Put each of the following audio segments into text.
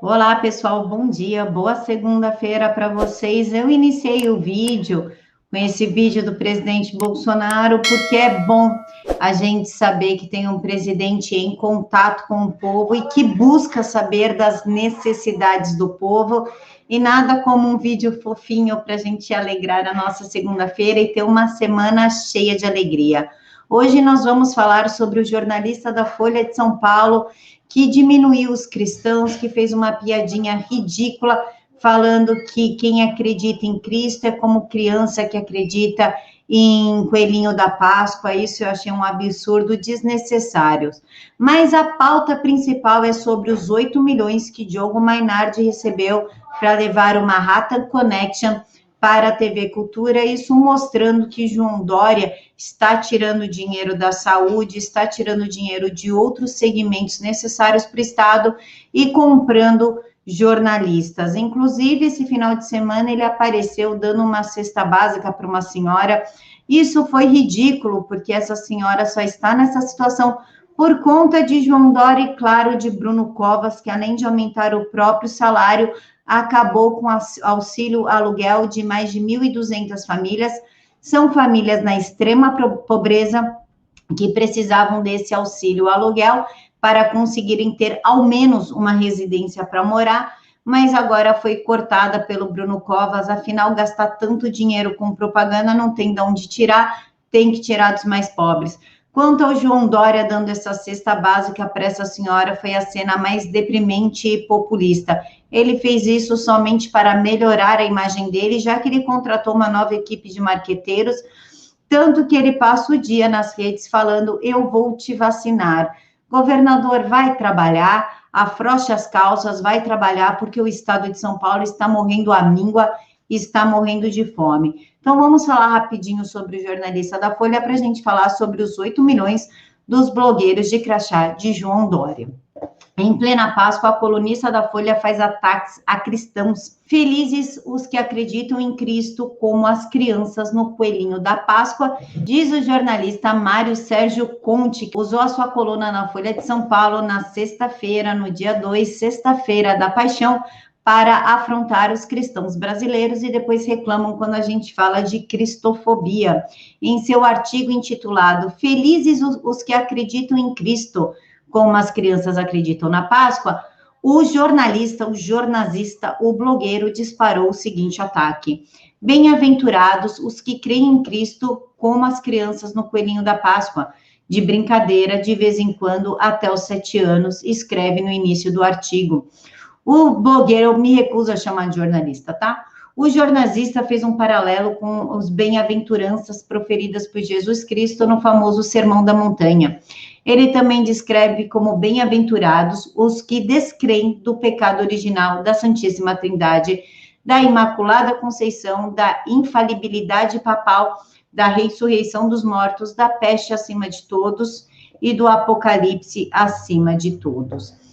Olá, pessoal, bom dia, boa segunda-feira para vocês. Eu iniciei o vídeo com esse vídeo do presidente Bolsonaro, porque é bom a gente saber que tem um presidente em contato com o povo e que busca saber das necessidades do povo, e nada como um vídeo fofinho para a gente alegrar a nossa segunda-feira e ter uma semana cheia de alegria. Hoje nós vamos falar sobre o jornalista da Folha de São Paulo, que diminuiu os cristãos, que fez uma piadinha ridícula, falando que quem acredita em Cristo é como criança que acredita em coelhinho da Páscoa. Isso eu achei um absurdo, desnecessário. Mas a pauta principal é sobre os 8 milhões que Diogo Mainardi recebeu para levar o Manhattan Connection para a TV Cultura, isso mostrando que João Dória está tirando dinheiro da saúde, está tirando dinheiro de outros segmentos necessários para o Estado e comprando jornalistas. Inclusive, esse final de semana ele apareceu dando uma cesta básica para uma senhora. Isso foi ridículo, porque essa senhora só está nessa situação por conta de João Dória e, claro, de Bruno Covas, que além de aumentar o próprio salário, acabou com auxílio aluguel de mais de 1.200 famílias. São famílias na extrema pobreza que precisavam desse auxílio aluguel para conseguirem ter ao menos uma residência para morar, mas agora foi cortada pelo Bruno Covas. Afinal, gastar tanto dinheiro com propaganda não tem de onde tirar, tem que tirar dos mais pobres. Quanto ao João Dória dando essa cesta básica para essa senhora, foi a cena mais deprimente e populista. Ele fez isso somente para melhorar a imagem dele, já que ele contratou uma nova equipe de marqueteiros, tanto que ele passa o dia nas redes falando: eu vou te vacinar. Governador, vai trabalhar, afrouxe as calças, vai trabalhar, porque o estado de São Paulo está morrendo à míngua, está morrendo de fome. Então, vamos falar rapidinho sobre o jornalista da Folha para a gente falar sobre os 8 milhões dos blogueiros de crachá de João Dória. Em plena Páscoa, a colunista da Folha faz ataques a cristãos. Felizes os que acreditam em Cristo, como as crianças no coelhinho da Páscoa, diz o jornalista Mário Sérgio Conte, que usou a sua coluna na Folha de São Paulo na sexta-feira, no dia 2, sexta-feira da Paixão, para afrontar os cristãos brasileiros, e depois reclamam quando a gente fala de cristofobia. Em seu artigo intitulado Felizes os que acreditam em Cristo, como as crianças acreditam na Páscoa, o jornalista, o blogueiro disparou o seguinte ataque: bem-aventurados os que creem em Cristo, como as crianças no coelhinho da Páscoa. De brincadeira, de vez em quando, até os 7 anos, escreve no início do artigo. O blogueiro, eu me recuso a chamar de jornalista, tá? O jornalista fez um paralelo com os bem-aventuranças proferidas por Jesus Cristo no famoso Sermão da Montanha. Ele também descreve como bem-aventurados os que descreem do pecado original, da Santíssima Trindade, da Imaculada Conceição, da infalibilidade papal, da ressurreição dos mortos, da peste acima de todos e do apocalipse acima de todos.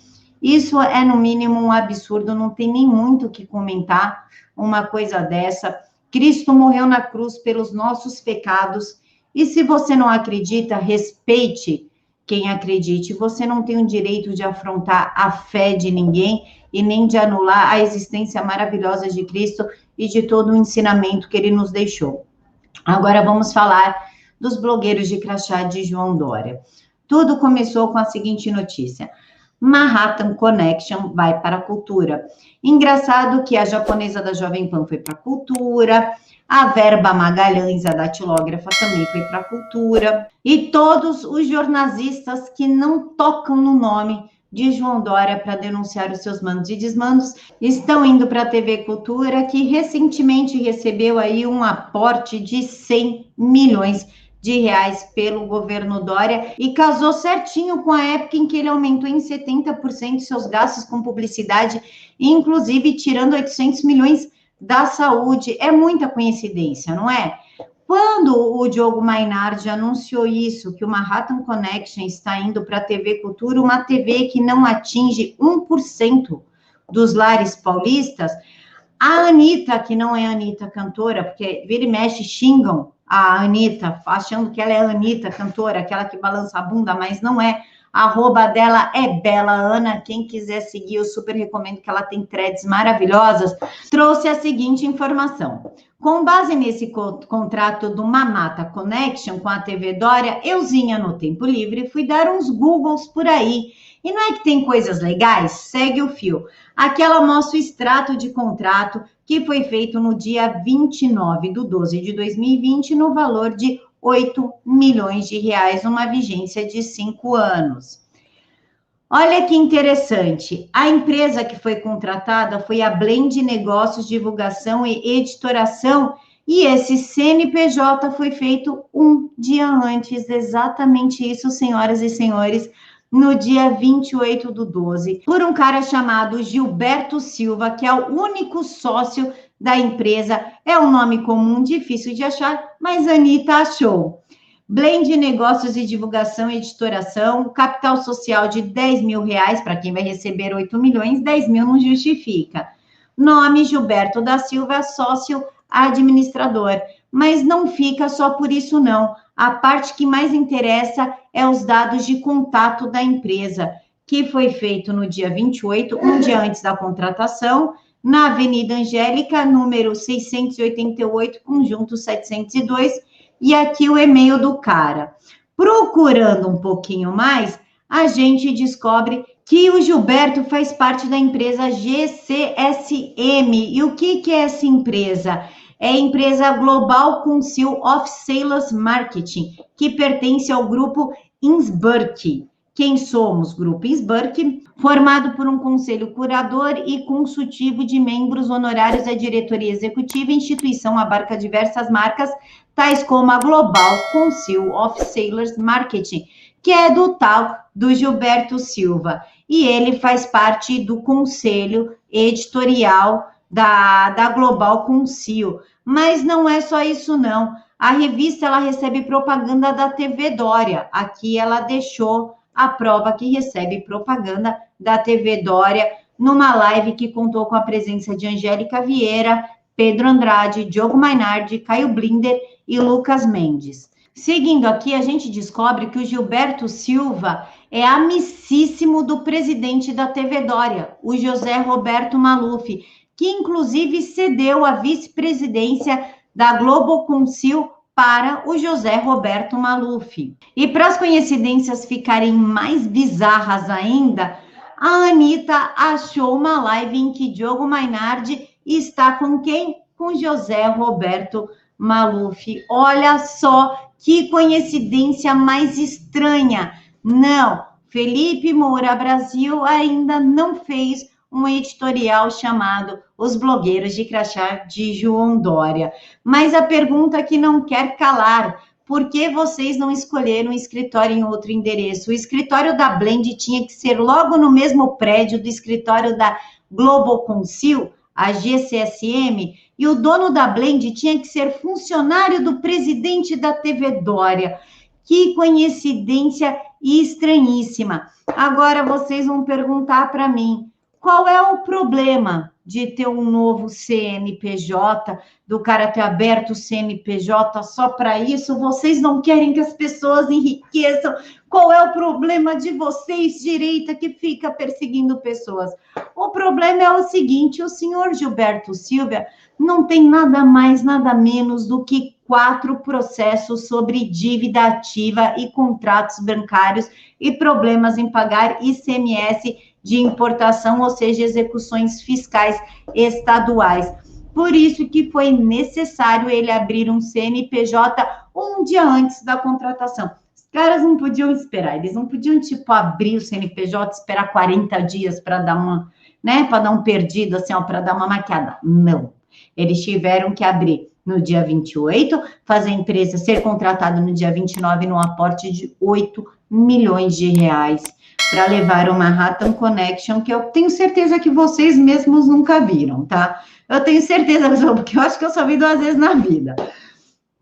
Isso é, no mínimo, um absurdo, não tem nem muito o que comentar uma coisa dessa. Cristo morreu na cruz pelos nossos pecados, e se você não acredita, respeite quem acredite. Você não tem o direito de afrontar a fé de ninguém e nem de anular a existência maravilhosa de Cristo e de todo o ensinamento que ele nos deixou. Agora vamos falar dos blogueiros de crachá de João Dória. Tudo começou com a seguinte notícia: Manhattan Connection vai para a cultura. Engraçado que a japonesa da Jovem Pan foi para a cultura, a Verba Magalhães, a datilógrafa, também foi para a cultura, e todos os jornalistas que não tocam no nome de João Dória para denunciar os seus mandos e desmandos estão indo para a TV Cultura, que recentemente recebeu aí um aporte de 100 milhões de reais pelo governo Dória, e casou certinho com a época em que ele aumentou em 70% seus gastos com publicidade, inclusive tirando 800 milhões da saúde. É muita coincidência, não é? Quando o Diogo Mainardi anunciou isso, que o Manhattan Connection está indo para a TV Cultura, uma TV que não atinge 1% dos lares paulistas, a Anitta, que não é a Anitta cantora, porque vira e mexe xingam a Anitta, achando que ela é a Anitta cantora, aquela que balança a bunda, mas não é. A arroba dela é Bela Ana. Quem quiser seguir, eu super recomendo, que ela tem threads maravilhosas. Trouxe a seguinte informação. Com base nesse contrato do Mamata Connection com a TV Dória, euzinha no tempo livre, fui dar uns Googles por aí. E não é que tem coisas legais? Segue o fio. Aqui ela mostra o extrato de contrato que foi feito no dia 29/12/2020, no valor de 8 milhões de reais, uma vigência de 5 anos. Olha que interessante, a empresa que foi contratada foi a Blend Negócios, Divulgação e Editoração, e esse CNPJ foi feito um dia antes, exatamente isso, senhoras e senhores, no dia 28/12, por um cara chamado Gilberto Silva, que é o único sócio da empresa. É um nome comum, difícil de achar, mas a Anitta achou. Blend Negócios e Divulgação e Editoração, capital social de 10 mil reais, para quem vai receber 8 milhões, 10 mil não justifica. Nome Gilberto da Silva, sócio administrador. Mas não fica só por isso, não. A parte que mais interessa é os dados de contato da empresa, que foi feito no dia 28, um dia antes da contratação, na Avenida Angélica, número 688, conjunto 702, e aqui o e-mail do cara. Procurando um pouquinho mais, a gente descobre que o Gilberto faz parte da empresa GCSM. E o que é essa empresa? É a empresa Global Council of Sales Marketing, que pertence ao grupo Innsbruck. Quem somos? Grupo Innsbruck, formado por um conselho curador e consultivo de membros honorários da diretoria executiva. A instituição abarca diversas marcas, tais como a Global Council of Sales Marketing, que é do tal do Gilberto Silva. E ele faz parte do conselho editorial da Global Council. Mas não é só isso, não. A revista, ela recebe propaganda da TV Dória. Aqui ela deixou a prova que recebe propaganda da TV Dória, numa live que contou com a presença de Angélica Vieira, Pedro Andrade, Diogo Mainardi, Caio Blinder e Lucas Mendes. Seguindo aqui, a gente descobre que o Gilberto Silva é amicíssimo do presidente da TV Dória, o José Roberto Maluf, que inclusive cedeu a vice-presidência da Global Council para o José Roberto Maluf. E para as coincidências ficarem mais bizarras ainda, a Anitta achou uma live em que Diogo Mainardi está com quem? Com José Roberto Maluf. Olha só que coincidência mais estranha. Não, Felipe Moura Brasil ainda não fez um editorial chamado Os Blogueiros de Crachá de João Dória. Mas a pergunta que não quer calar: por que vocês não escolheram um escritório em outro endereço? O escritório da Blend tinha que ser logo no mesmo prédio do escritório da Global Council, a GCSM, e o dono da Blend tinha que ser funcionário do presidente da TV Dória. Que coincidência estranhíssima. Agora vocês vão perguntar para mim, qual é o problema de ter um novo CNPJ, do cara ter aberto o CNPJ só para isso? Vocês não querem que as pessoas enriqueçam? Qual é o problema de vocês, direita, que fica perseguindo pessoas? O problema é o seguinte: o senhor Gilberto Silva não tem nada mais, nada menos do que 4 processos sobre dívida ativa e contratos bancários e problemas em pagar ICMS de importação, ou seja, execuções fiscais estaduais. Por isso que foi necessário ele abrir um CNPJ um dia antes da contratação. Os caras não podiam esperar, eles não podiam, tipo, abrir o CNPJ, esperar 40 dias para dar uma, né, para dar um perdido, assim, ó, para dar uma maquiada. Não. Eles tiveram que abrir no dia 28, fazer a empresa ser contratada no dia 29, num aporte de 8 milhões de reais, para levar uma Manhattan Connection, que eu tenho certeza que vocês mesmos nunca viram, tá? Eu tenho certeza, porque eu acho que eu só vi 2 vezes na vida.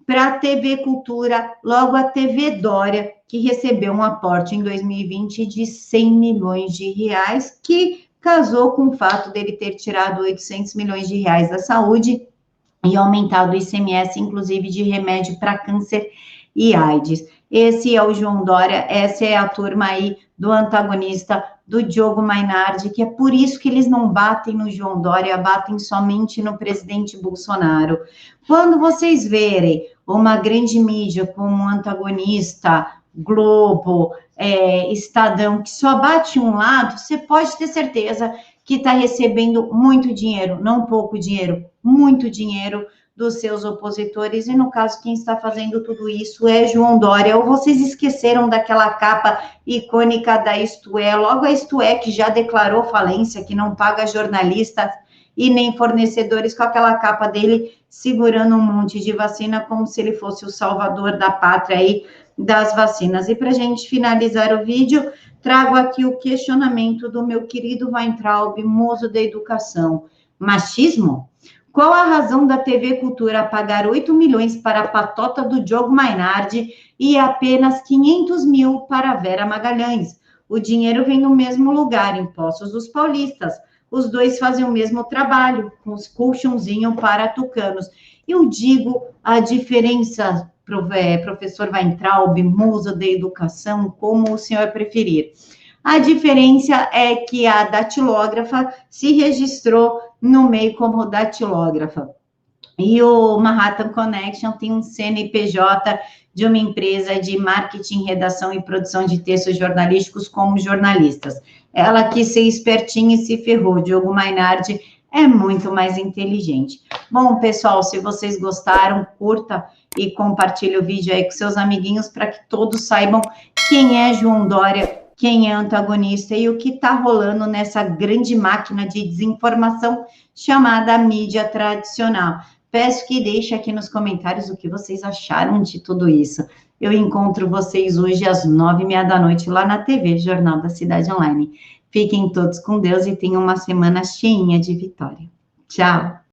Para a TV Cultura, logo a TV Dória, que recebeu um aporte em 2020 de 100 milhões de reais, que casou com o fato dele ter tirado 800 milhões de reais da saúde e aumentado o ICMS, inclusive de remédio para câncer e AIDS. Esse é o João Dória, essa é a turma aí do antagonista do Diogo Mainardi, que é por isso que eles não batem no João Dória, batem somente no presidente Bolsonaro. Quando vocês verem uma grande mídia como antagonista, Globo, Estadão, que só bate um lado, você pode ter certeza que está recebendo muito dinheiro, não pouco dinheiro, muito dinheiro dos seus opositores, e no caso, quem está fazendo tudo isso é João Dória. Ou vocês esqueceram daquela capa icônica da Isto É, logo a Isto É, que já declarou falência, que não paga jornalistas e nem fornecedores, com aquela capa dele segurando um monte de vacina, como se ele fosse o salvador da pátria aí das vacinas. E para a gente finalizar o vídeo, trago aqui o questionamento do meu querido Weintraub, muso da educação. Machismo? Qual a razão da TV Cultura pagar 8 milhões para a patota do Diogo Mainardi e apenas 500 mil para a Vera Magalhães? O dinheiro vem do mesmo lugar, impostos dos paulistas. Os dois fazem o mesmo trabalho, com os colchãozinhos para tucanos. Eu digo a diferença, professor Weintraub, musa da educação, como o senhor preferir. A diferença é que a datilógrafa se registrou no meio como datilógrafa. E o Manhattan Connection tem um CNPJ de uma empresa de marketing, redação e produção de textos jornalísticos como jornalistas. Ela quis ser espertinha e se ferrou. Diogo Mainardi é muito mais inteligente. Bom, pessoal, se vocês gostaram, curta e compartilhe o vídeo aí com seus amiguinhos para que todos saibam quem é João Dória, quem é antagonista e o que está rolando nessa grande máquina de desinformação chamada mídia tradicional. Peço que deixe aqui nos comentários o que vocês acharam de tudo isso. Eu encontro vocês hoje às 9h30 da noite lá na TV Jornal da Cidade Online. Fiquem todos com Deus e tenham uma semana cheinha de vitória. Tchau!